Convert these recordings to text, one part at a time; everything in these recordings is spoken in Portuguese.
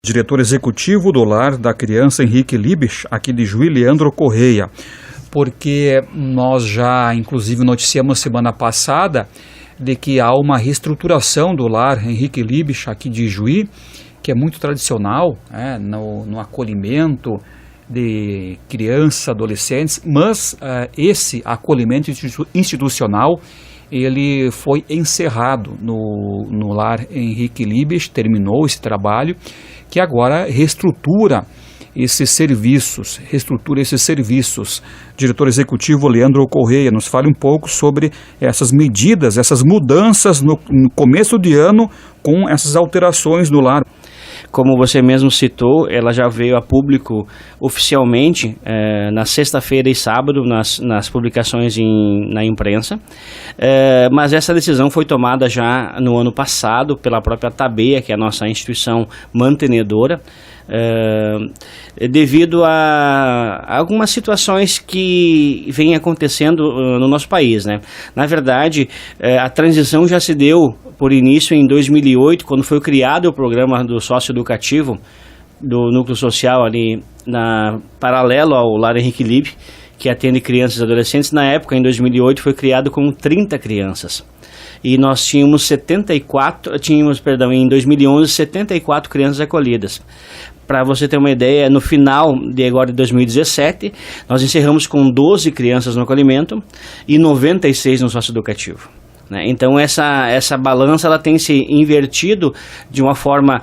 Diretor executivo do Lar da Criança Henrique Liebich, aqui de Juí, Leandro Correia, porque nós já, inclusive, noticiamos semana passada de que há uma reestruturação do Lar Henrique Liebich, aqui de Juí, que é muito tradicional, no acolhimento de crianças, adolescentes, mas esse acolhimento institucional, ele foi encerrado no Lar Henrique Liebich, terminou esse trabalho, que agora reestrutura esses serviços. Diretor executivo Leandro Correia, nos fale um pouco sobre essas medidas, essas mudanças no começo de ano com essas alterações no lar. Como você mesmo citou, ela já veio a público oficialmente na sexta-feira e sábado, nas publicações na imprensa, mas essa decisão foi tomada já no ano passado pela própria Tabeia, que é a nossa instituição mantenedora, devido a algumas situações que vêm acontecendo no nosso país, né? Na verdade, a transição já se deu por início em 2008, quando foi criado o programa do sócio-educativo do Núcleo Social ali paralelo ao Lar Henrique Liebich, que atende crianças e adolescentes. Na época, em 2008, foi criado com 30 crianças. E nós tínhamos em 2011, 74 crianças acolhidas. Para você ter uma ideia, no final de 2017, nós encerramos com 12 crianças no acolhimento e 96 no socioeducativo. Então essa balança ela tem se invertido de uma forma,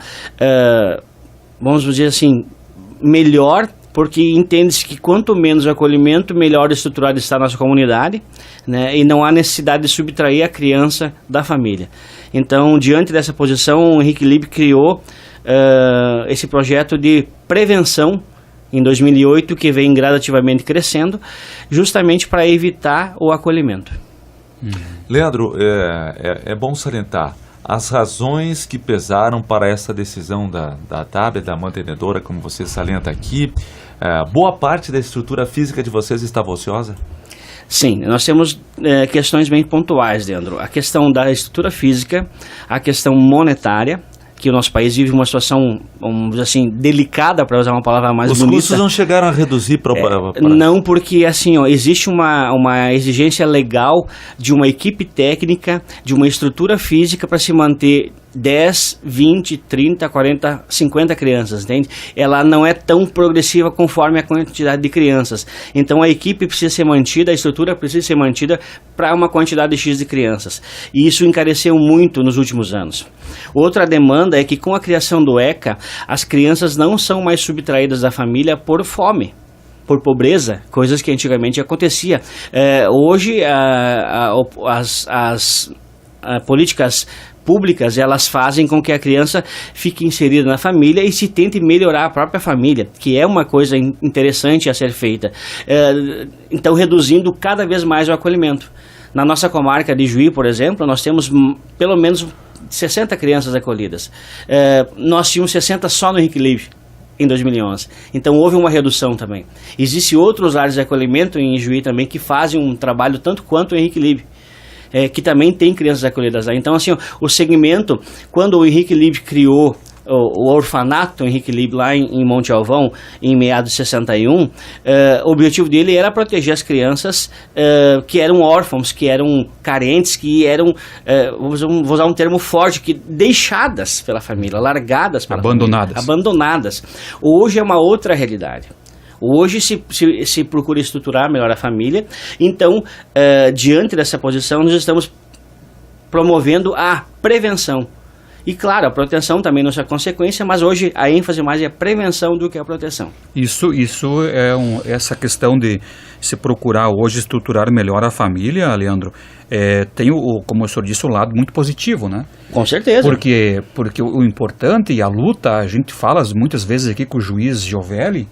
vamos dizer assim, melhor, porque entende-se que quanto menos acolhimento, melhor estruturada está a nossa comunidade, né? E não há necessidade de subtrair a criança da família. Então, diante dessa posição, o Henrique Liebich criou esse projeto de prevenção em 2008, que vem gradativamente crescendo, justamente para evitar o acolhimento. Leandro, é bom salientar as razões que pesaram para essa decisão da Tabeia, da mantenedora, como você salienta aqui. Boa parte da estrutura física de vocês estava ociosa? Sim, nós temos questões bem pontuais, Leandro. A questão da estrutura física, a questão monetária, que o nosso país vive uma situação, vamos dizer assim, delicada, para usar uma palavra mais bonita. Os custos não chegaram a reduzir para... Não, porque assim, existe uma exigência legal de uma equipe técnica, de uma estrutura física para se manter 10, 20, 30, 40, 50 crianças, entende? Ela não é tão progressiva conforme a quantidade de crianças. Então a equipe precisa ser mantida, a estrutura precisa ser mantida para uma quantidade X de crianças. E isso encareceu muito nos últimos anos. Outra demanda é que com a criação do ECA, as crianças não são mais subtraídas da família por fome, por pobreza, coisas que antigamente acontecia. Hoje as políticas públicas, elas fazem com que a criança fique inserida na família e se tente melhorar a própria família, que é uma coisa interessante a ser feita. Então, reduzindo cada vez mais o acolhimento. Na nossa comarca de Juí, por exemplo, nós temos pelo menos 60 crianças acolhidas. Nós tínhamos 60 só no Henrique Liebich em 2011. Então houve uma redução também. Existem outros lares de acolhimento em Juí também que fazem um trabalho tanto quanto o Henrique Liebich, que também tem crianças acolhidas lá. Então, assim, o segmento, quando o Henrique Liebich criou o orfanato Henrique Liebich lá em Monte Alvão, em meados de 61, o objetivo dele era proteger as crianças que eram órfãos, que eram carentes, que eram, vou usar um termo forte, que deixadas pela família, largadas pela família, abandonadas. Hoje é uma outra realidade. Hoje se procura estruturar melhor a família. Então, diante dessa posição, nós estamos promovendo a prevenção. E claro, a proteção também não é consequência, mas hoje a ênfase mais é a prevenção do que a proteção. Isso essa questão de se procurar hoje estruturar melhor a família, Leandro, tem, como o senhor disse, um lado muito positivo, né? Com certeza. Porque o importante e a luta, a gente fala muitas vezes aqui com o juiz Giovelli,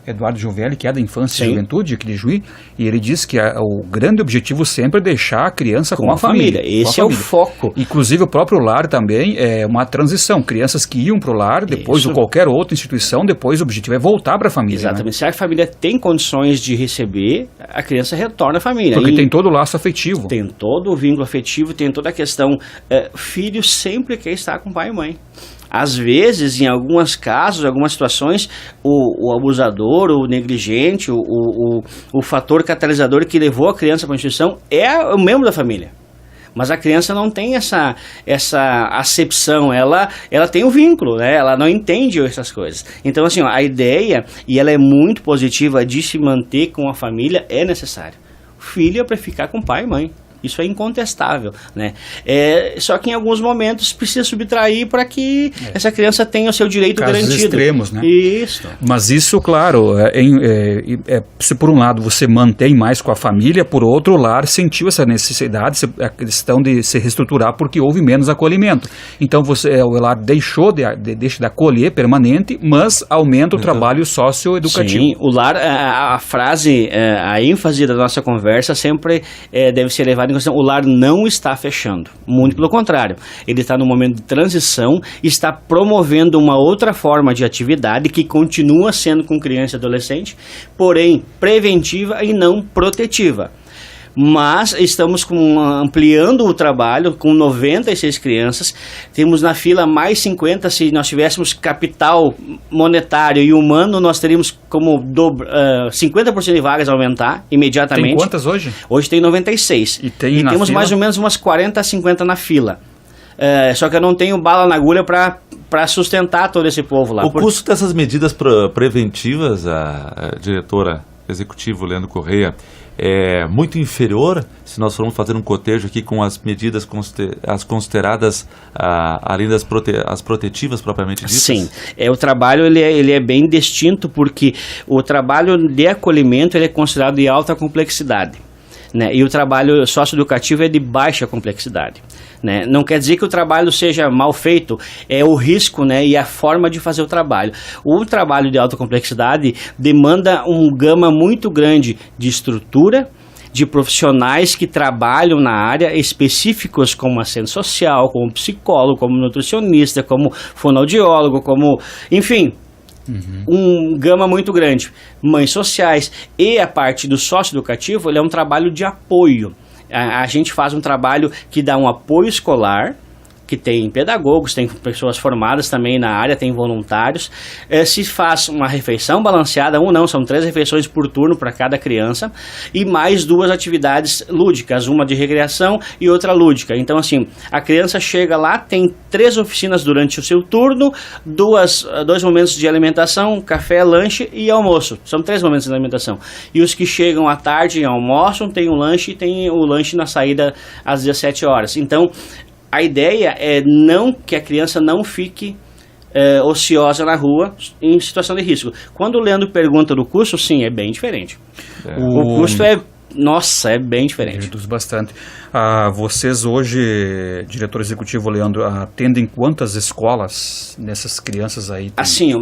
Eduardo Giovelli, que é da Infância e Juventude aqui de Juí, e ele diz que o grande objetivo sempre é deixar a criança com a família. Esse é o foco. Inclusive o próprio lar também é uma transição. Crianças que iam para o lar, depois ou qualquer outra instituição, depois o objetivo é voltar para a família. Exatamente. Né? Se a família tem condições de receber, a criança retorna à família. Porque tem todo o laço afetivo. Tem todo o vínculo afetivo, tem toda a questão. Filho sempre quer estar com pai e mãe. Às vezes, em alguns casos, em algumas situações, o abusador, o negligente, o fator catalisador que levou a criança para a instituição é o membro da família. Mas a criança não tem essa acepção, ela tem um vínculo, né? Ela não entende essas coisas. Então, assim, ó, a ideia, e ela é muito positiva, de se manter com a família é necessário. O filho é para ficar com pai e mãe. Isso é incontestável, né? Só que em alguns momentos precisa subtrair para que essa criança tenha o seu direito casos garantido. Extremos, né? Isso. Mas isso, claro, se por um lado você mantém mais com a família, por outro, o lar sentiu essa necessidade, a questão de se reestruturar porque houve menos acolhimento. Então o lar deixa de acolher permanente, mas aumenta o trabalho socioeducativo. Sim, o lar, a frase, a ênfase da nossa conversa sempre deve ser levada em consideração. O lar não está fechando, muito pelo contrário. Ele está num momento de transição, está promovendo uma outra forma de atividade que continua sendo com criança e adolescente, porém preventiva e não protetiva. Mas estamos ampliando o trabalho com 96 crianças, temos na fila mais 50, se nós tivéssemos capital monetário e humano, nós teríamos como 50% de vagas a aumentar imediatamente. Tem quantas hoje? Hoje tem 96. E temos mais ou menos umas 40 a 50 na fila. Só que eu não tenho bala na agulha para sustentar todo esse povo lá. O custo dessas medidas preventivas, a diretora executiva Leandro Correia, é muito inferior se nós formos fazer um cotejo aqui com as medidas as consideradas além das as protetivas propriamente ditas? Sim, o trabalho ele é bem distinto, porque o trabalho de acolhimento ele é considerado de alta complexidade, né? E o trabalho socioeducativo é de baixa complexidade, né? Não quer dizer que o trabalho seja mal feito, é o risco, né, e a forma de fazer o trabalho. O trabalho de alta complexidade demanda um gama muito grande de estrutura, de profissionais que trabalham na área, específicos como assistente social, como psicólogo, como nutricionista, como fonoaudiólogo, enfim, um gama muito grande. Mães sociais, e a parte do socioeducativo, ele é um trabalho de apoio. A gente faz um trabalho que dá um apoio escolar, que tem pedagogos, tem pessoas formadas também na área, tem voluntários. Se faz uma refeição balanceada, são 3 refeições por turno para cada criança, e mais 2 atividades lúdicas, uma de recreação e outra lúdica. Então, assim, a criança chega lá, tem 3 oficinas durante o seu turno, 2 momentos de alimentação, café, lanche e almoço. São 3 momentos de alimentação. E os que chegam à tarde almoçam, tem o lanche e tem o lanche na saída às 17 horas. Então, a ideia é que a criança não fique ociosa na rua em situação de risco. Quando o Leandro pergunta do custo, sim, é bem diferente. O custo é bem diferente. Reduz bastante. Vocês hoje, diretor executivo Leandro, atendem quantas escolas nessas crianças aí? Assim,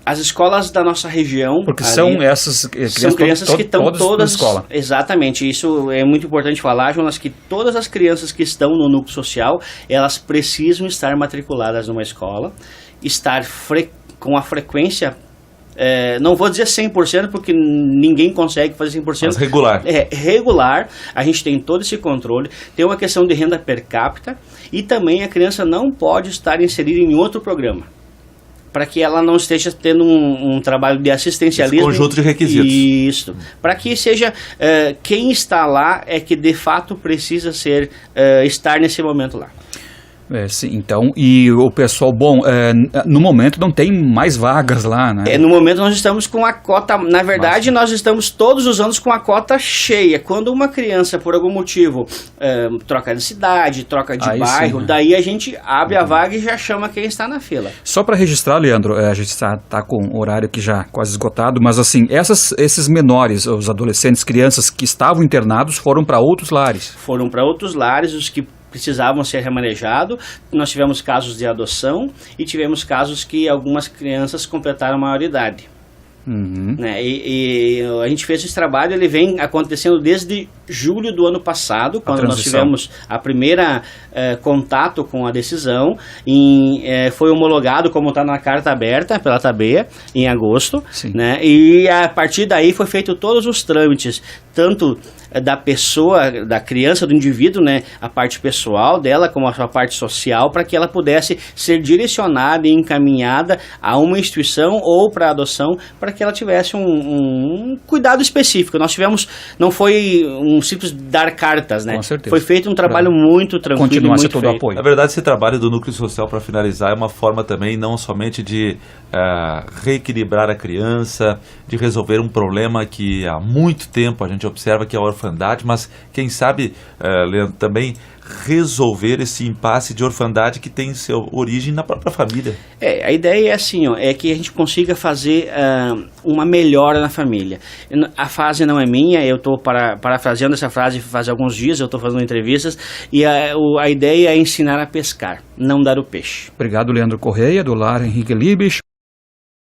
as escolas da nossa região... Porque são essas crianças que estão todas na escola. Exatamente, isso é muito importante falar, Jonas, que todas as crianças que estão no núcleo social, elas precisam estar matriculadas numa escola, estar com a frequência... não vou dizer 100%, porque ninguém consegue fazer 100%. Mas regular. Regular, a gente tem todo esse controle, tem uma questão de renda per capita, e também a criança não pode estar inserida em outro programa, para que ela não esteja tendo um trabalho de assistencialismo. Esse conjunto de requisitos. Isso. Para que seja quem está lá é que de fato precisa estar nesse momento lá. Sim, então, e o pessoal, no momento não tem mais vagas lá, né? No momento nós estamos com a cota, na verdade nós estamos todos os anos com a cota cheia. Quando uma criança, por algum motivo, troca de cidade, troca de bairro, sim, né? Daí a gente abre a vaga e já chama quem está na fila. Só para registrar, Leandro, a gente está com o horário aqui já quase esgotado, mas assim, esses menores, os adolescentes, crianças que estavam internados foram para outros lares. Foram para outros lares, os que precisavam ser remanejados. Nós tivemos casos de adoção e tivemos casos que algumas crianças completaram a maioridade. Né? E a gente fez esse trabalho, ele vem acontecendo desde julho do ano passado, quando nós tivemos a primeira contato com a decisão, foi homologado como está na carta aberta pela TABEA em agosto, né? E a partir daí foi feito todos os trâmites, tanto da pessoa, da criança, do indivíduo, né, a parte pessoal dela, como a sua parte social, para que ela pudesse ser direcionada e encaminhada a uma instituição ou para adoção, para que ela tivesse um cuidado específico. Nós tivemos, não foi um simples dar cartas, né? Com certeza. Foi feito um trabalho muito tranquilo e Continua a ser muito todo feito. apoio. Na verdade, esse trabalho do Núcleo Social, para finalizar, é uma forma também não somente de reequilibrar a criança, de resolver um problema que há muito tempo a gente observa, que é a orfandade, mas quem sabe, Leandro, também resolver esse impasse de orfandade que tem sua origem na própria família. A ideia é assim, é que a gente consiga fazer uma melhora na família. A frase não é minha, eu estou parafraseando essa frase faz alguns dias, eu estou fazendo entrevistas, e a ideia é ensinar a pescar, não dar o peixe. Obrigado, Leandro Correia, do Lar Henrique Liebich.